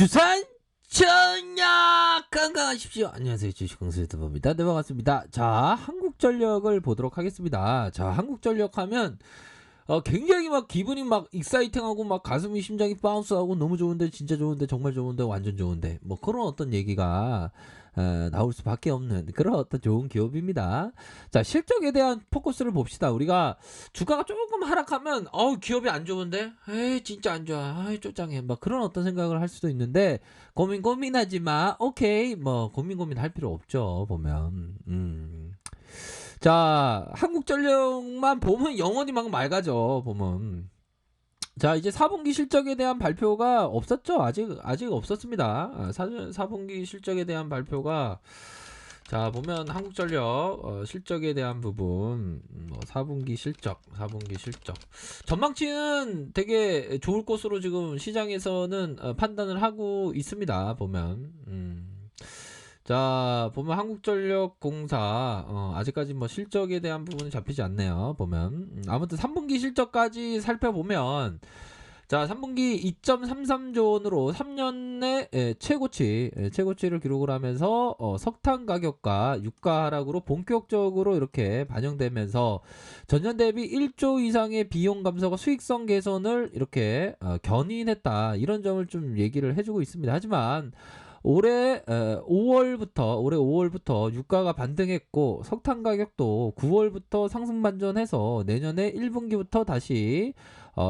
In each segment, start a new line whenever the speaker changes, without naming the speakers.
주산 전략 건강하십시오. 안녕하세요, 주식공수 유튜버입니다. 네, 반갑습니다. 자, 한국전력을 보도록 하겠습니다. 자, 한국전력 하면 굉장히 막 기분이 막 익사이팅하고 막 가슴이 심장이 바운스하고 너무 좋은데, 진짜 좋은데, 정말 좋은데, 완전 좋은데, 뭐 그런 어떤 얘기가 나올 수밖에 없는 그런 어떤 좋은 기업입니다. 자, 실적에 대한 포커스를 봅시다. 우리가 주가가 조금 하락하면 기업이 안 좋은데, 에이 진짜 안 좋아, 에이 쪼짱해, 막 그런 어떤 생각을 할 수도 있는데, 고민하지 마. 오케이, 뭐 고민할 필요 없죠. 보면 자, 한국전력만 보면 영원히 막 맑아져. 보면 자, 이제 4분기 실적에 대한 발표가 없었죠. 아직 없었습니다. 4분기 실적에 대한 발표가, 자, 보면 한국전력 실적에 대한 부분, 4분기 실적 전망치는 되게 좋을 것으로 지금 시장에서는 판단을 하고 있습니다. 보면 자, 보면 한국전력공사 아직까지 뭐 실적에 대한 부분이 잡히지 않네요. 보면 아무튼 3분기 실적까지 살펴보면, 자, 3분기 2.33조 원으로 3년의 최고치를 기록을 하면서 석탄 가격과 유가 하락으로 본격적으로 이렇게 반영되면서 전년 대비 1조 이상의 비용 감소가 수익성 개선을 이렇게 견인했다, 이런 점을 좀 얘기를 해주고 있습니다. 하지만 올해 5월부터 유가가 반등했고, 석탄 가격도 9월부터 상승 반전해서 내년에 1분기부터 다시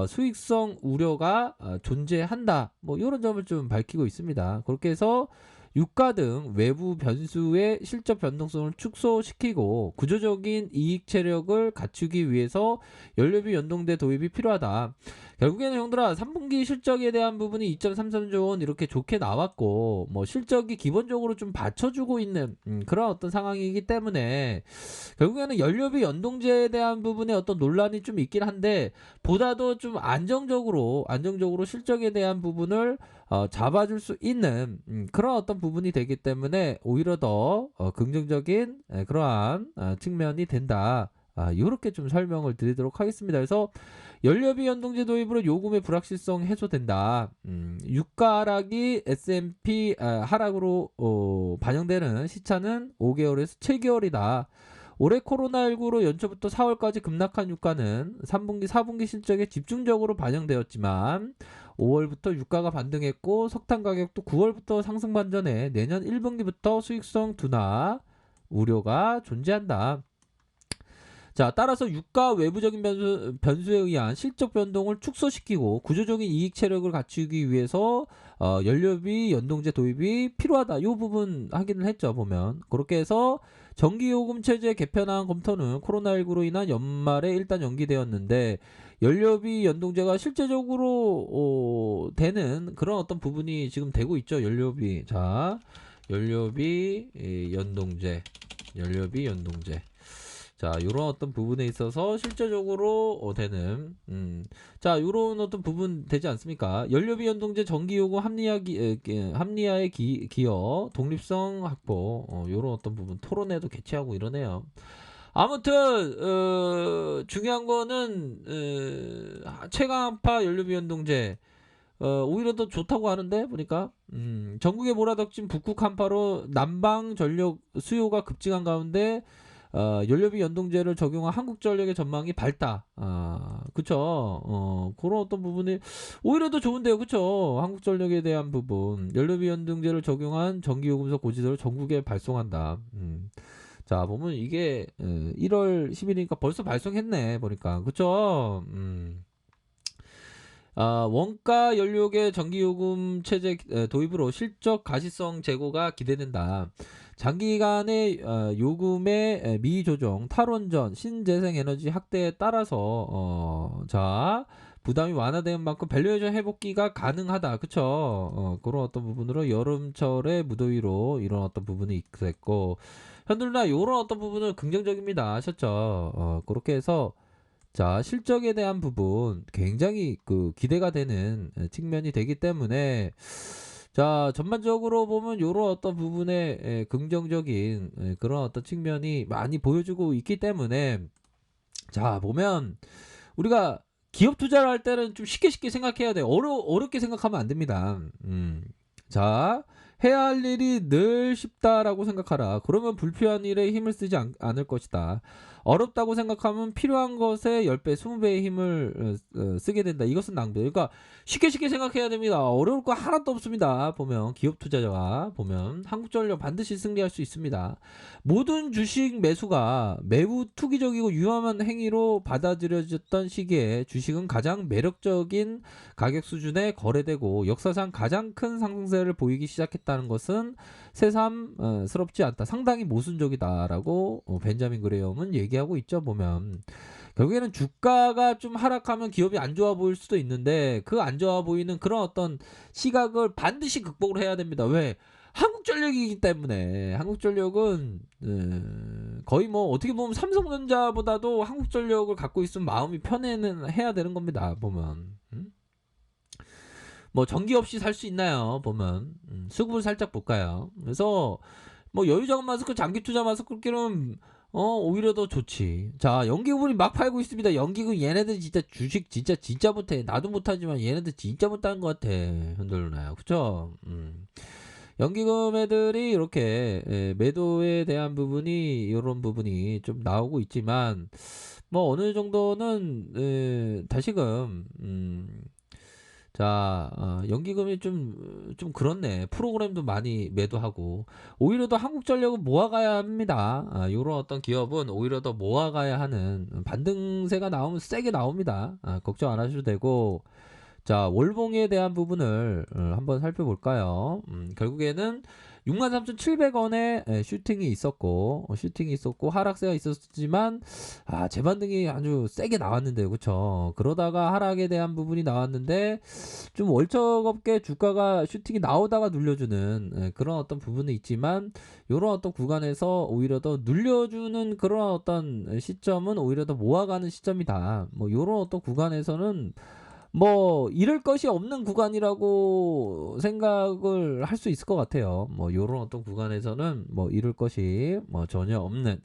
수익성 우려가 존재한다, 뭐 이런 점을 좀 밝히고 있습니다. 그렇게 해서 유가 등 외부 변수의 실적 변동성을 축소시키고 구조적인 이익 체력을 갖추기 위해서 연료비 연동제 도입이 필요하다. 결국에는 형들아, 3분기 실적에 대한 부분이 2.33조 원 이렇게 좋게 나왔고, 뭐 실적이 기본적으로 좀 받쳐주고 있는 그런 어떤 상황이기 때문에, 결국에는 연료비 연동제에 대한 부분에 어떤 논란이 좀 있긴 한데, 보다도 좀 안정적으로 실적에 대한 부분을 잡아줄 수 있는 그런 어떤 부분이 되기 때문에 오히려 더 긍정적인 그러한 측면이 된다. 이렇게 좀 설명을 드리도록 하겠습니다. 그래서 연료비 연동제 도입으로 요금의 불확실성 해소된다. 유가 하락이 S&P 하락으로 반영되는 시차는 5개월에서 7개월이다. 올해 코로나19로 연초부터 4월까지 급락한 유가는 3분기, 4분기 실적에 집중적으로 반영되었지만 5월부터 유가가 반등했고, 석탄 가격도 9월부터 상승 반전해 내년 1분기부터 수익성 둔화 우려가 존재한다. 자, 따라서 유가 외부적인 변수에 의한 실적 변동을 축소시키고 구조적인 이익 체력을 갖추기 위해서 연료비 연동제 도입이 필요하다. 이 부분 확인을 했죠. 보면 그렇게 해서 전기요금 체제 개편안 검토는 코로나19로 인한 연말에 일단 연기되었는데, 연료비 연동제가 실제적으로 되는 그런 어떤 부분이 지금 되고 있죠. 연료비, 자, 연료비 연동제. 자, 요런 어떤 부분에 있어서 실제적으로 되는 자, 요런 어떤 부분 되지 않습니까? 연료비 연동제 전기요금 합리화의 기여, 독립성 확보, 요런 어떤 부분 토론회도 개최하고 이러네요. 아무튼 중요한 거는 최강파 연료비 연동제 오히려 더 좋다고 하는데, 보니까 전국에 몰아닥친 북극 한파로 남방 전력 수요가 급증한 가운데 연료비 연동제를 적용한 한국전력의 전망이 밝다. 그쵸. 그런 어떤 부분이 오히려 더 좋은데요. 그쵸. 한국전력에 대한 부분, 연료비 연동제를 적용한 전기요금소 고지서를 전국에 발송한다. 자, 보면 이게 1월 10일이니까 벌써 발송했네, 보니까. 그쵸. 원가 연료계 전기요금 체제 도입으로 실적 가시성 제고가 기대된다. 장기간의 요금의 미조정, 탈원전, 신재생에너지 확대에 따라서 자, 부담이 완화되는 만큼 밸류에이션 회복기가 가능하다. 그쵸? 그런 어떤 부분으로 여름철에 무더위로 이런 어떤 부분이 있었고, 현들나 이런 어떤 부분은 긍정적입니다. 하셨죠? 그렇게 해서, 자, 실적에 대한 부분 굉장히 기대가 되는 측면이 되기 때문에, 자, 전반적으로 보면 요런 어떤 부분에 긍정적인 그런 어떤 측면이 많이 보여주고 있기 때문에, 자, 보면 우리가 기업 투자를 할 때는 좀 쉽게 생각해야 돼요. 어렵게 생각하면 안 됩니다. 자, 해야 할 일이 늘 쉽다라고 생각하라. 그러면 불필요한 일에 힘을 쓰지 않을 것이다. 어렵다고 생각하면 필요한 것에 10배, 20배의 힘을 쓰게 된다. 이것은 낭비. 그러니까 쉽게 쉽게 생각해야 됩니다. 어려울 거 하나도 없습니다. 보면 기업 투자자가 보면 한국전력 반드시 승리할 수 있습니다. 모든 주식 매수가 매우 투기적이고 위험한 행위로 받아들여졌던 시기에 주식은 가장 매력적인 가격 수준에 거래되고 역사상 가장 큰 상승세를 보이기 시작했다는 것은 새삼스럽지 않다. 상당히 모순적이다라고 벤자민 그레엄은 얘기하고 있죠. 보면 결국에는 주가가 좀 하락하면 기업이 안 좋아 보일 수도 있는데 그 안 좋아 보이는 그런 어떤 시각을 반드시 극복을 해야 됩니다. 왜? 한국전력이기 때문에. 한국전력은 거의 뭐 어떻게 보면 삼성전자보다도 한국전력을 갖고 있으면 마음이 편해는 해야 되는 겁니다. 보면 뭐 전기 없이 살 수 있나요? 보면 수급을 살짝 볼까요? 그래서 뭐 여유자금 마스크, 장기 투자 마스크끼리는 오히려 더 좋지. 자, 연기금이 막 팔고 있습니다. 연기금 얘네들 진짜 주식 진짜 못해. 나도 못하지만 얘네들 진짜 못하는 것 같아. 흔들나요, 그쵸? 연기금 애들이 이렇게 매도에 대한 부분이 이런 부분이 좀 나오고 있지만 뭐 어느 정도는 다시금 자, 연기금이 좀 그렇네. 프로그램도 많이 매도하고. 오히려 더 한국전력은 모아가야 합니다. 요런 어떤 기업은 오히려 더 모아가야 하는 반등세가 나오면 세게 나옵니다. 걱정 안 하셔도 되고. 자, 월봉에 대한 부분을 한번 살펴볼까요? 결국에는 63,700원에 슈팅이 있었고 하락세가 있었지만 재반등이 아주 세게 나왔는데요. 그쵸? 그러다가 하락에 대한 부분이 나왔는데 좀 월척없게 주가가 슈팅이 나오다가 눌려주는 그런 어떤 부분은 있지만 요런 어떤 구간에서 오히려 더 눌려주는 그런 어떤 시점은 오히려 더 모아가는 시점이다. 뭐 요런 어떤 구간에서는 뭐 잃을 것이 없는 구간이라고 생각을 할 수 있을 것 같아요. 뭐 요런 어떤 구간에서는 뭐 잃을 것이 뭐 전혀 없는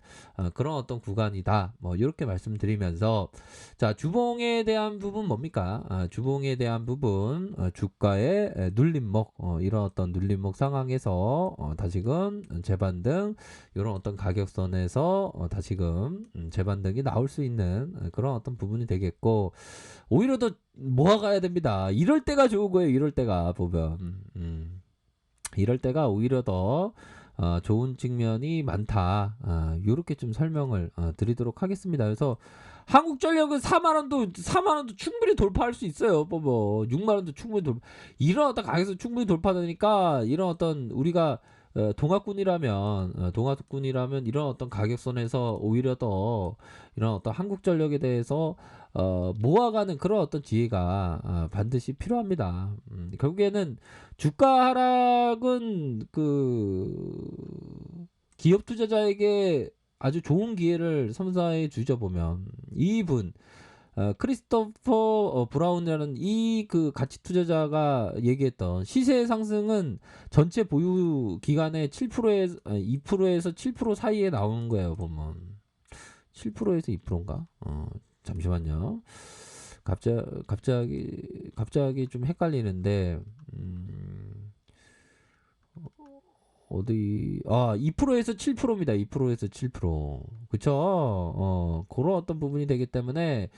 그런 어떤 구간이다. 뭐 이렇게 말씀드리면서 자, 주봉에 대한 부분 뭡니까? 주봉에 대한 부분 주가의 눌림목 이런 어떤 눌림목 상황에서 다시금 재반등 이런 어떤 가격선에서 다시금 재반등이 나올 수 있는 그런 어떤 부분이 되겠고 오히려 더 모아가야 됩니다. 이럴 때가 좋은 거예요. 이럴 때가 보면 이럴 때가 오히려 더 좋은 측면이 많다. 요렇게 좀 설명을 드리도록 하겠습니다. 그래서 한국전력은 4만원도 충분히 돌파할 수 있어요. 뭐 6만원도 충분히 이런 어떤 가격에서 충분히 돌파되니까 이런 어떤 우리가 동학군이라면 이런 어떤 가격선에서 오히려 더 이런 어떤 한국전력에 대해서 모아가는 그런 어떤 지혜가 반드시 필요합니다. 결국에는 주가 하락은 그 기업 투자자에게 아주 좋은 기회를 선사해 주죠. 보면 이분 크리스토퍼 브라운이라는 이 그 가치 투자자가 얘기했던 시세 상승은 전체 보유 기간의 7%에서 2%에서 7% 사이에 나오는 거예요. 보면 7%에서 2%인가? 잠시만요. 갑자기 좀 헷갈리는데 어디 2%에서 7%입니다. 2%에서 7%. 그쵸? 그런 어떤 부분이 되기 때문에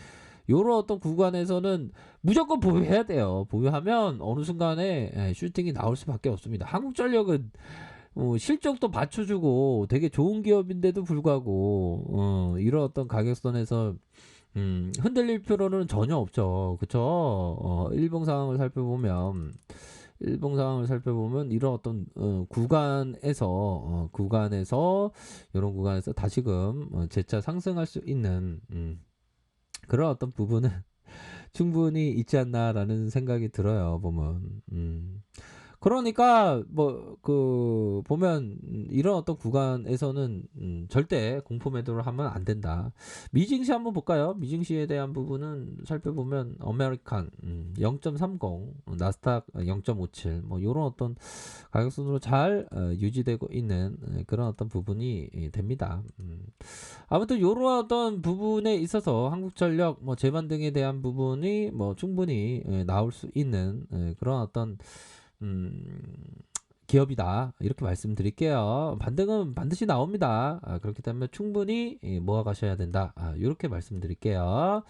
요런 어떤 구간에서는 무조건 보유해야 돼요. 보유하면 어느 순간에 슈팅이 나올 수밖에 없습니다. 한국전력은 실적도 받쳐주고 되게 좋은 기업인데도 불구하고 이런 어떤 가격선에서 흔들릴 필요는 전혀 없죠. 그쵸? 일봉 상황을 살펴보면 이런 어떤 구간에서 이런 구간에서 다시금 재차 상승할 수 있는 그런 어떤 부분은 충분히 있지 않나라는 생각이 들어요. 보면 그러니까 뭐 그 보면 이런 어떤 구간에서는 절대 공포 매도를 하면 안 된다. 미증시 한번 볼까요? 미증시에 대한 부분은 살펴보면 아메리칸 0.30, 나스닥 0.57, 뭐 이런 어떤 가격선으로 잘 유지되고 있는 그런 어떤 부분이 됩니다. 아무튼 이런 어떤 부분에 있어서 한국전력 뭐 재반 등에 대한 부분이 뭐 충분히 나올 수 있는 그런 어떤 음, 기업이다. 이렇게 말씀드릴게요. 반등은 반드시 나옵니다. 그렇기 때문에 충분히 모아 가셔야 된다. 이렇게 말씀드릴게요.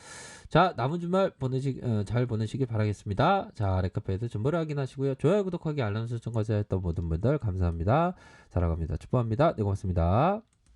자, 남은 주말 잘 보내시길 바라겠습니다. 자, 레카페이드 정보를 확인하시고요. 좋아요, 구독하기, 알람 설정까지 했던 모든 분들 감사합니다. 사랑합니다. 축복합니다. 네, 고맙습니다.